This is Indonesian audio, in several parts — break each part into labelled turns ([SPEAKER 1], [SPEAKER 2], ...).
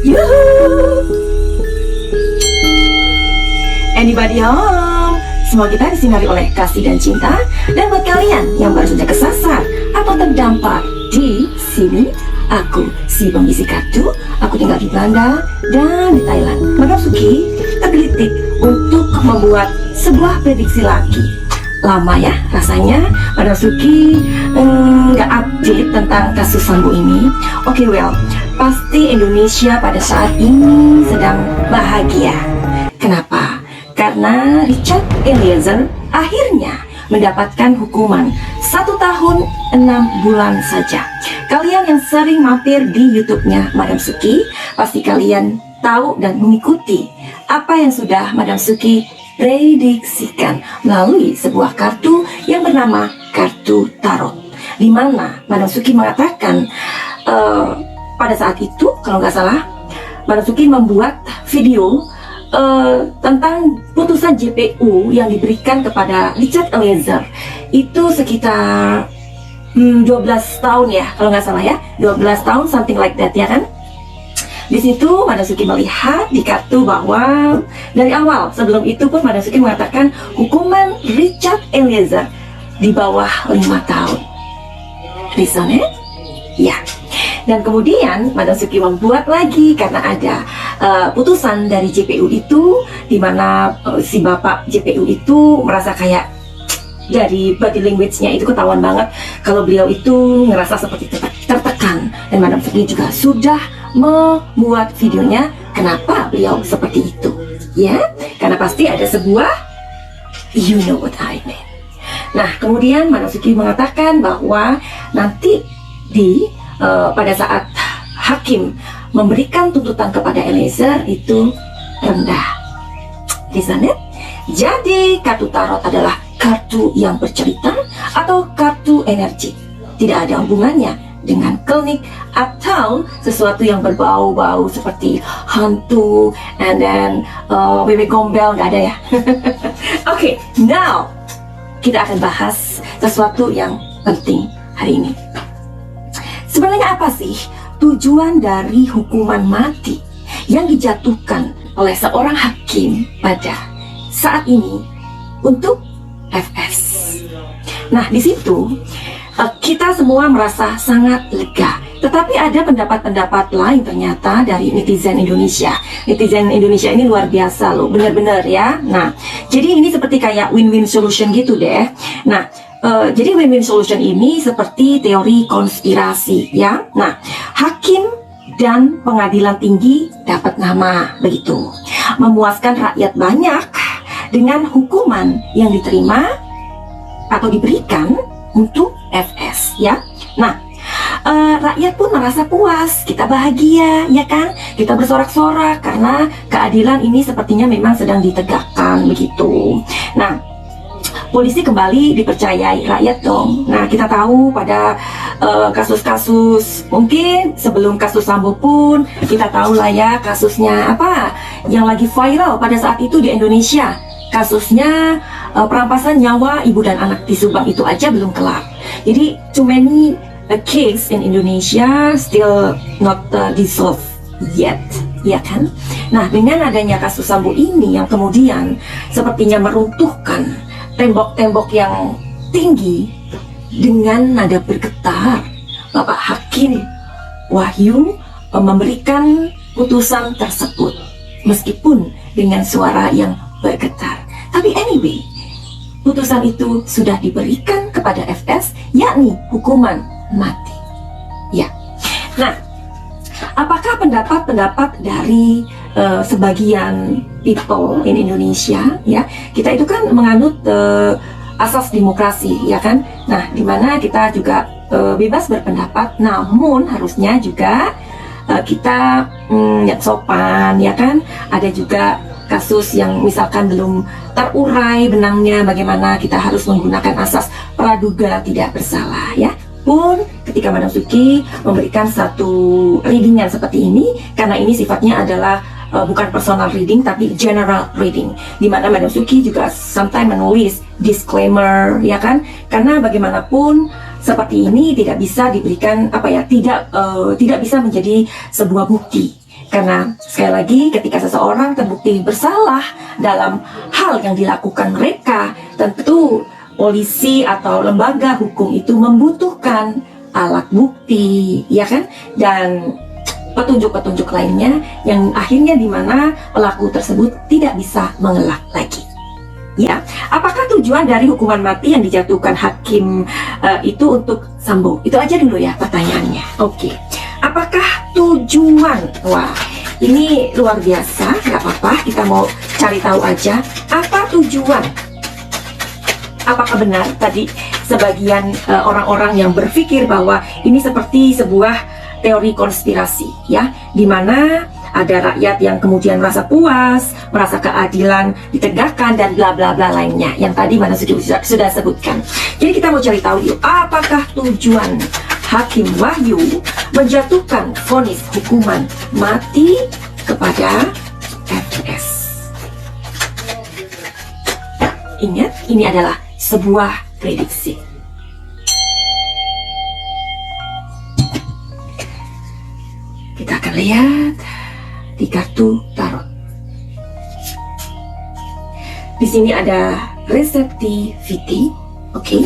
[SPEAKER 1] Yuhu! Anybody home? Semua kita disinari oleh kasih dan cinta. Dan buat kalian yang baru saja kesasar atau terdampar di sini, aku si pembisik kartu. Aku tinggal di Belanda dan di Thailand. Madam Suki tergelitik untuk membuat sebuah prediksi lagi. Lama ya rasanya Madam Suki nggak update tentang kasus Sambo ini. Oke, well, pasti Indonesia pada saat ini sedang bahagia. Kenapa? Karena Richard Eliezer akhirnya mendapatkan hukuman 1 tahun 6 bulan saja. Kalian yang sering mampir di YouTube-nya Madam Suki, pasti kalian tahu dan mengikuti apa yang sudah Madam Suki prediksikan melalui sebuah kartu yang bernama kartu tarot, di mana Madam Suki mengatakan pada saat itu, kalau nggak salah, Madam Suki membuat video tentang putusan JPU yang diberikan kepada Richard Eliezer itu sekitar 12 tahun ya, kalau nggak salah ya, 12 tahun, something like that ya kan. Di situ Madam Suki melihat di kartu bahwa dari awal, sebelum itu pun Madam Suki mengatakan hukuman Richard Eliezer di bawah 5 tahun. Reasonnya? Ya. Dan kemudian Madam Suki membuat lagi karena ada putusan dari JPU itu, di mana si bapak JPU itu merasa kayak dari body language-nya itu ketahuan banget kalau beliau itu ngerasa seperti tertekan. Dan Madam Suki juga sudah membuat videonya kenapa beliau seperti itu, ya, karena pasti ada sebuah you know what I mean. Nah, kemudian Madam Suki mengatakan bahwa nanti pada saat hakim memberikan tuntutan kepada Eliezer itu rendah di sana. Jadi kartu tarot adalah kartu yang bercerita atau kartu energi, tidak ada hubungannya dengan klinik atau sesuatu yang berbau-bau seperti hantu and then wewe gombel, nggak ada ya. Oke, now kita akan bahas sesuatu yang penting hari ini. Sebenarnya apa sih tujuan dari hukuman mati yang dijatuhkan oleh seorang hakim pada saat ini untuk FS? Nah, di situ kita semua merasa sangat lega. Tetapi ada pendapat-pendapat lain ternyata dari netizen Indonesia. Netizen Indonesia ini luar biasa loh, benar-benar ya. Nah, jadi ini seperti kayak win-win solution gitu deh. Nah, jadi win-win solution ini seperti teori konspirasi ya. Nah, hakim dan pengadilan tinggi dapat nama begitu, memuaskan rakyat banyak dengan hukuman yang diterima atau diberikan untuk FS ya. Nah, rakyat pun merasa puas, kita bahagia ya kan, kita bersorak-sorak karena keadilan ini sepertinya memang sedang ditegakkan begitu. Nah, polisi kembali dipercayai rakyat dong. Nah, kita tahu pada kasus-kasus, mungkin sebelum kasus Sambo pun kita tahu lah ya kasusnya apa yang lagi viral pada saat itu di Indonesia. Kasusnya perampasan nyawa ibu dan anak di Subang itu aja belum kelar. Jadi too many case in Indonesia still not dissolved yet, ya kan? Nah, dengan adanya kasus Sambo ini yang kemudian sepertinya meruntuhkan tembok-tembok yang tinggi dengan nada bergetar, Bapak Hakim Wahyu memberikan putusan tersebut meskipun dengan suara yang bergetar. Tapi anyway, putusan itu sudah diberikan kepada FS, yakni hukuman mati. Ya. Nah, apakah pendapat-pendapat dari sebagian people in Indonesia ya? Kita itu kan menganut asas demokrasi ya kan? Nah, dimana kita juga bebas berpendapat, namun harusnya juga kita sopan ya kan? Ada juga kasus yang misalkan belum terurai benangnya, bagaimana kita harus menggunakan asas praduga tidak bersalah ya. Pun ketika Madam Suki memberikan satu readingan seperti ini, karena ini sifatnya adalah bukan personal reading tapi general reading, di mana Madam Suki juga sometimes menulis disclaimer ya kan, karena bagaimanapun seperti ini tidak bisa diberikan tidak bisa menjadi sebuah bukti. Karena sekali lagi ketika seseorang terbukti bersalah dalam hal yang dilakukan mereka, tentu polisi atau lembaga hukum itu membutuhkan alat bukti, ya kan? Dan petunjuk-petunjuk lainnya yang akhirnya dimana pelaku tersebut tidak bisa mengelak lagi. Ya, apakah tujuan dari hukuman mati yang dijatuhkan hakim itu untuk Sambo? Itu aja dulu ya pertanyaannya. Oke. Apakah tujuan? Wah, ini luar biasa. Nggak apa-apa, kita mau cari tahu aja. Apa tujuan? Apakah benar tadi sebagian orang-orang yang berpikir bahwa ini seperti sebuah teori konspirasi, ya, di mana ada rakyat yang kemudian merasa puas, merasa keadilan ditegakkan dan bla bla bla lainnya yang tadi mana sudah sebutkan. Jadi kita mau cari tahu yuk, apakah tujuan Hakim Wahyu menjatuhkan vonis hukuman mati kepada FS? Ingat, ini adalah sebuah prediksi. Kita akan lihat di kartu tarot. Di sini ada receptivity, oke.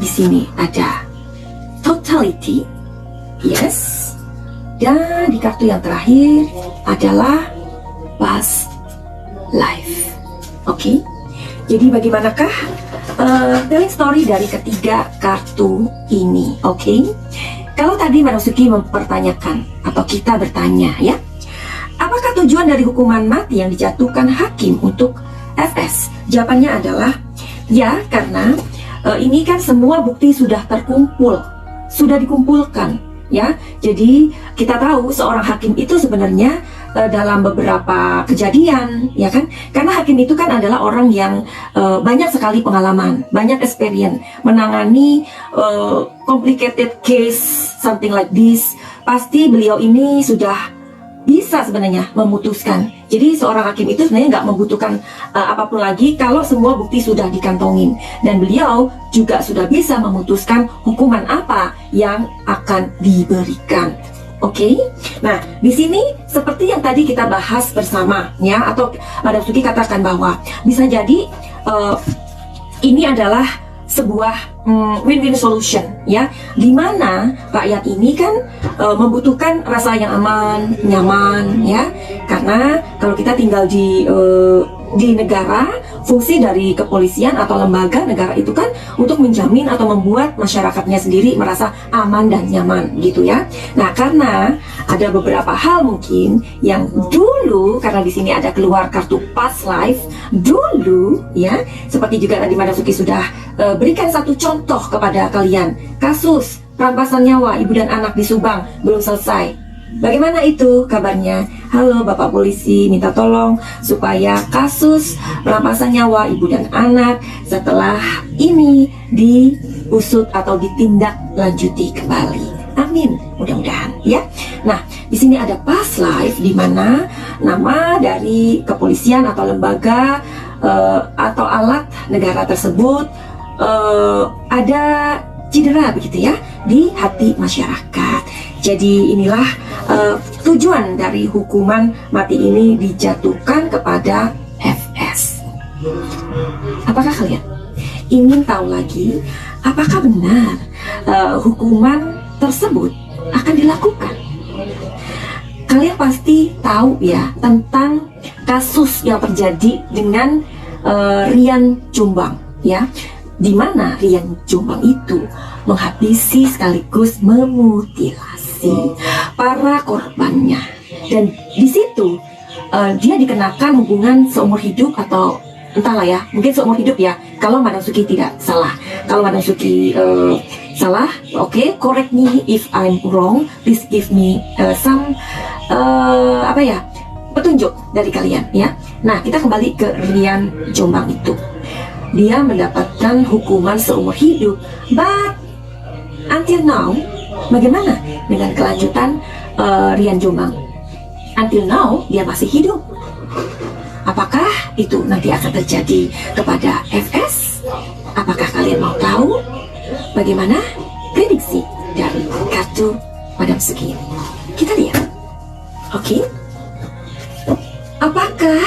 [SPEAKER 1] Di sini ada totality, yes. Dan di kartu yang terakhir adalah past life, oke. Jadi bagaimanakah telling story dari ketiga kartu ini, oke? Kalau tadi Marusuki mempertanyakan atau kita bertanya, ya, apakah tujuan dari hukuman mati yang dijatuhkan hakim untuk FS? Jawabannya adalah ya, karena ini kan semua bukti sudah terkumpul, sudah dikumpulkan, ya. Jadi kita tahu seorang hakim itu sebenarnya dalam beberapa kejadian, ya kan, karena hakim itu kan adalah orang yang banyak sekali pengalaman, banyak experience menangani complicated case, something like this. Pasti beliau ini sudah bisa sebenarnya memutuskan. Jadi seorang hakim itu sebenarnya nggak membutuhkan apapun lagi kalau semua bukti sudah dikantongin, dan beliau juga sudah bisa memutuskan hukuman apa yang akan diberikan. Oke, nah di sini seperti yang tadi kita bahas bersama, ya, atau Madam Suki katakan bahwa bisa jadi ini adalah sebuah win-win solution, ya, dimana rakyat ini kan membutuhkan rasa yang aman, nyaman, ya, karena kalau kita tinggal di negara, fungsi dari kepolisian atau lembaga negara itu kan untuk menjamin atau membuat masyarakatnya sendiri merasa aman dan nyaman, gitu ya. Nah, karena ada beberapa hal mungkin yang dulu, karena di sini ada keluar kartu past life dulu, ya, seperti juga tadi Madam Suki sudah berikan satu contoh kepada kalian, kasus perampasan nyawa ibu dan anak di Subang belum selesai. Bagaimana itu kabarnya? Halo Bapak Polisi, minta tolong supaya kasus perampasan nyawa ibu dan anak setelah ini diusut atau ditindaklanjuti kembali. Amin, mudah-mudahan, ya. Nah, di sini ada past life, di mana nama dari kepolisian atau lembaga atau alat negara tersebut ada cedera, begitu ya, di hati masyarakat. Jadi inilah tujuan dari hukuman mati ini dijatuhkan kepada FS. Apakah kalian ingin tahu lagi apakah benar hukuman tersebut akan dilakukan? Kalian pasti tahu ya tentang kasus yang terjadi dengan Rian Jombang, ya, di mana Rian Jombang itu menghabisi sekaligus memutilasi para korbannya, dan di situ dia dikenakan hukuman seumur hidup atau entahlah ya, mungkin seumur hidup ya, kalau Madam Suki tidak salah. Kalau Madam Suki salah, oke, correct me if I'm wrong, please give me some petunjuk dari kalian, ya. Nah, kita kembali ke Rian Jombang itu. Dia mendapatkan hukuman seumur hidup, but until now, bagaimana dengan kelanjutan Rian Jombang? Until now, dia masih hidup. Apakah itu nanti akan terjadi kepada FS? Apakah kalian mau tahu? Bagaimana prediksi dari kartu Madam Suki ini? Kita lihat. Oke. Apakah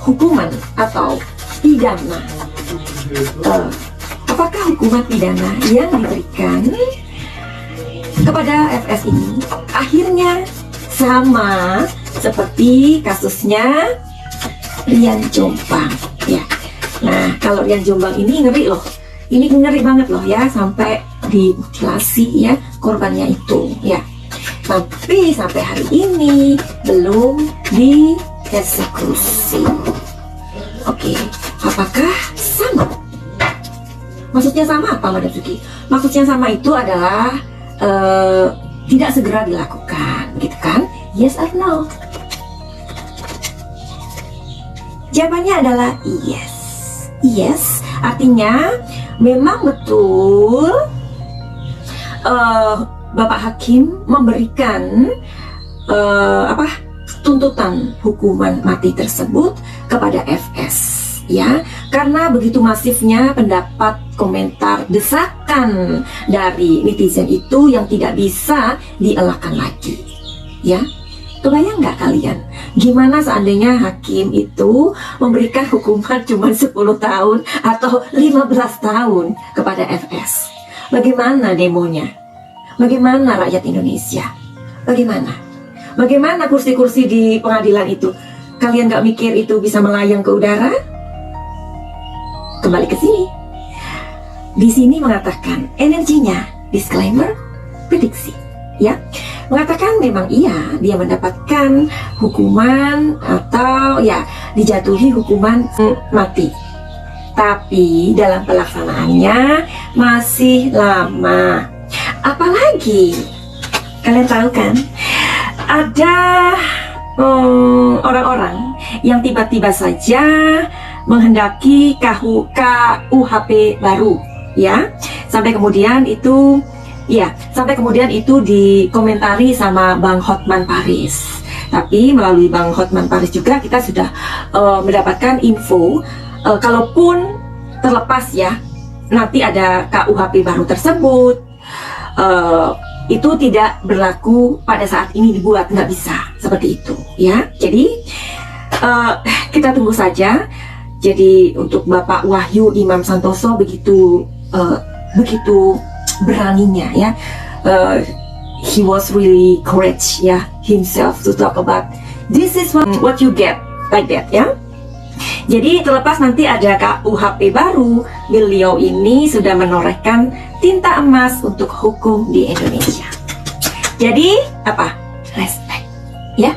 [SPEAKER 1] hukuman atau pidana apakah hukuman pidana yang diberikan kepada FS ini akhirnya sama seperti kasusnya Rian Jombang ya. Nah, kalau Rian Jombang ini ngeri loh. Ini ngeri banget loh ya, sampai dimutilasi ya korbannya itu ya. Tapi sampai hari ini belum dieksekusi. Oke, apakah sama? Maksudnya sama apa, Madam Suki? Maksudnya sama itu adalah tidak segera dilakukan, gitu kan? Yes or no? Jawabannya adalah yes. Yes, artinya memang betul Bapak Hakim memberikan tuntutan hukuman mati tersebut kepada FS ya, karena begitu masifnya pendapat, komentar, desakan dari netizen itu yang tidak bisa dielakkan lagi ya. Kebayang nggak kalian gimana seandainya hakim itu memberikan hukuman cuma 10 tahun atau 15 tahun kepada FS? Bagaimana demonya? Bagaimana rakyat Indonesia? Bagaimana? Bagaimana kursi-kursi di pengadilan itu? Kalian gak mikir itu bisa melayang ke udara? Kembali ke sini. Di sini mengatakan energinya, disclaimer, prediksi, ya. Mengatakan memang iya, dia mendapatkan hukuman atau ya dijatuhi hukuman mati. Tapi dalam pelaksanaannya masih lama. Apalagi kalian tahu kan, ada orang-orang yang tiba-tiba saja menghendaki KUHP baru ya, sampai kemudian itu dikomentari sama Bang Hotman Paris. Tapi melalui Bang Hotman Paris juga kita sudah mendapatkan info kalaupun terlepas ya nanti ada KUHP baru tersebut, itu tidak berlaku pada saat ini dibuat, nggak bisa seperti itu ya. Jadi kita tunggu saja. Jadi untuk Bapak Wahyu Imam Santoso begitu beraninya ya, he was really courage ya himself to talk about this is what you get like that ya. Jadi terlepas nanti ada KUHP baru, beliau ini sudah menorehkan tinta emas untuk hukum di Indonesia. Jadi apa? Respect ya.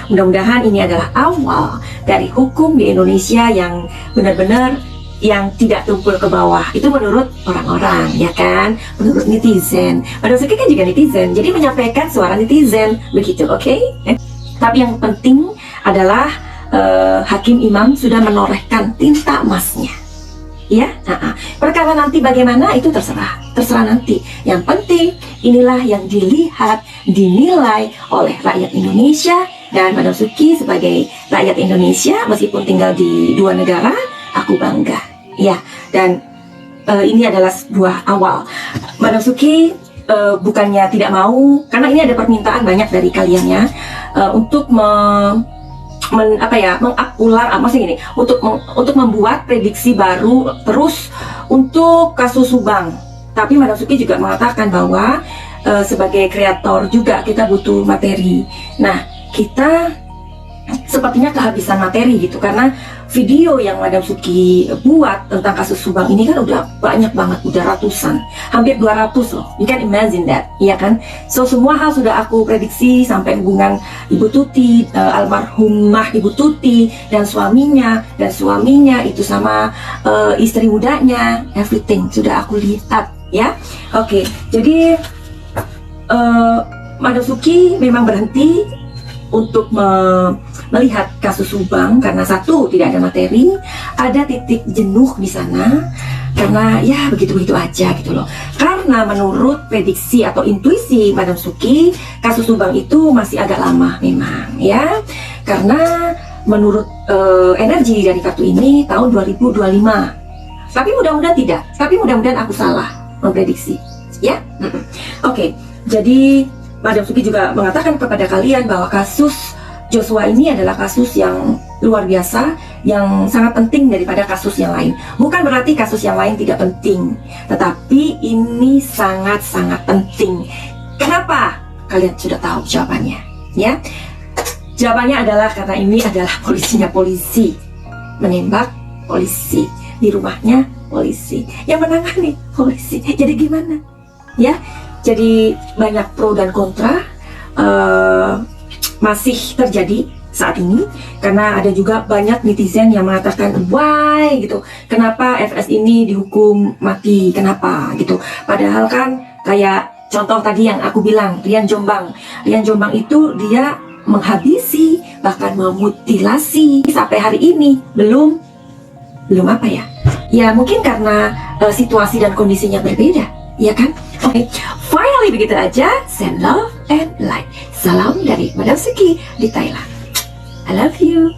[SPEAKER 1] Mudah-mudahan ini adalah awal dari hukum di Indonesia yang benar-benar yang tidak tumpul ke bawah. Itu menurut orang-orang ya kan, menurut netizen. Padahal saya kan juga netizen, jadi menyampaikan suara netizen begitu, oke? Tapi yang penting adalah Hakim Imam sudah menorehkan tinta emasnya ya. Perkara nanti bagaimana itu terserah nanti. Yang penting inilah yang dilihat, dinilai oleh rakyat Indonesia. Dan Madam Suki sebagai rakyat Indonesia meskipun tinggal di dua negara, aku bangga ya. Dan ini adalah sebuah awal. Madam Suki bukannya tidak mau, karena ini ada permintaan banyak dari kalian ya, untuk untuk membuat prediksi baru terus untuk kasus Subang. Tapi Madam Suki juga mengatakan bahwa sebagai kreator juga kita butuh materi. Nah, kita sepertinya kehabisan materi gitu, karena video yang Madam Suki buat tentang kasus Subang ini kan udah banyak banget, udah ratusan, hampir 200 loh. You can imagine that, iya kan? So semua hal sudah aku prediksi, sampai hubungan Ibu Tuti, almarhumah Ibu Tuti dan suaminya itu sama istri mudanya, everything sudah aku lihat ya. Oke, jadi Madam Suki memang berhenti untuk melihat kasus Subang karena satu, tidak ada materi, ada titik jenuh di sana karena ya begitu-begitu aja gitu loh. Karena menurut prediksi atau intuisi Madam Suki, kasus Subang itu masih agak lama memang ya, karena menurut energi dari kartu ini tahun 2025. Tapi mudah-mudahan tidak, tapi mudah-mudahan aku salah memprediksi ya. Oke. Jadi Madam Suki juga mengatakan kepada kalian bahwa kasus Joshua ini adalah kasus yang luar biasa, yang sangat penting daripada kasus yang lain. Bukan berarti kasus yang lain tidak penting, tetapi ini sangat-sangat penting. Kenapa? Kalian sudah tahu jawabannya, ya? Jawabannya adalah karena ini adalah polisi menembak polisi di rumahnya polisi yang menangani polisi. Jadi gimana? Ya, jadi banyak pro dan kontra masih terjadi saat ini, karena ada juga banyak netizen yang mengatakan why gitu, kenapa FS ini dihukum mati, kenapa gitu. Padahal kan kayak contoh tadi yang aku bilang, Rian Jombang itu dia menghabisi, bahkan memutilasi sampai hari ini belum apa ya? Ya mungkin karena situasi dan kondisinya berbeda, ya kan? Oke, finally begitu aja. Send love and like. Salam dari Madam Suki di Thailand. I love you.